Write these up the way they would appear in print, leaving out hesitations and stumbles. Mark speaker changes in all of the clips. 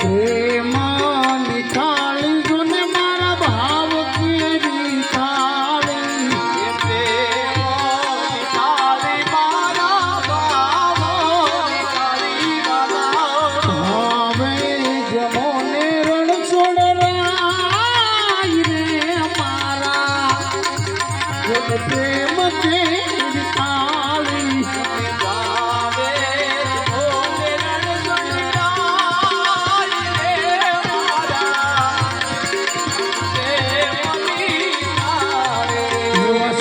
Speaker 1: પ્રેમ નિકાળી જો ને મારા ભાવ કેરી કાળી હવે જમોને રણ છોડરાય રે મારા પ્રેમ કેરી કાળી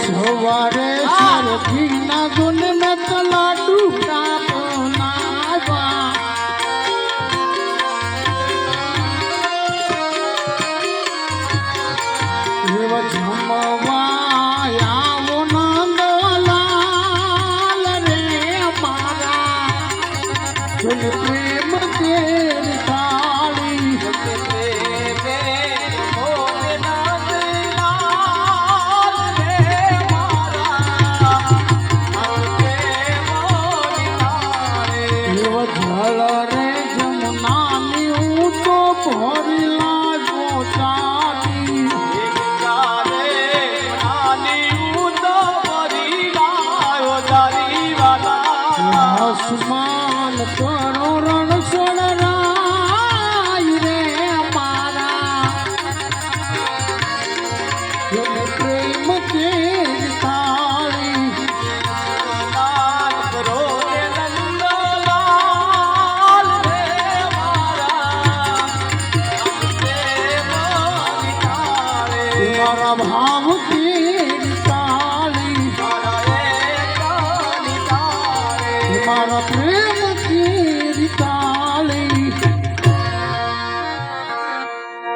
Speaker 1: સવારે સરગીના ગુણ મેં તલાડુ બનાવા એવા જમવા આવો નંદલાલ રે મારા પ્રેમ કેરી કાળી જળ રે જમનાની હું તો ભરી લાગો ચાલી આસમાન કરો રણ છોડરાય રે મારા પ્રેમ કેરી કાળી મારા ભાવ કેરી કાળી મારા પ્રેમ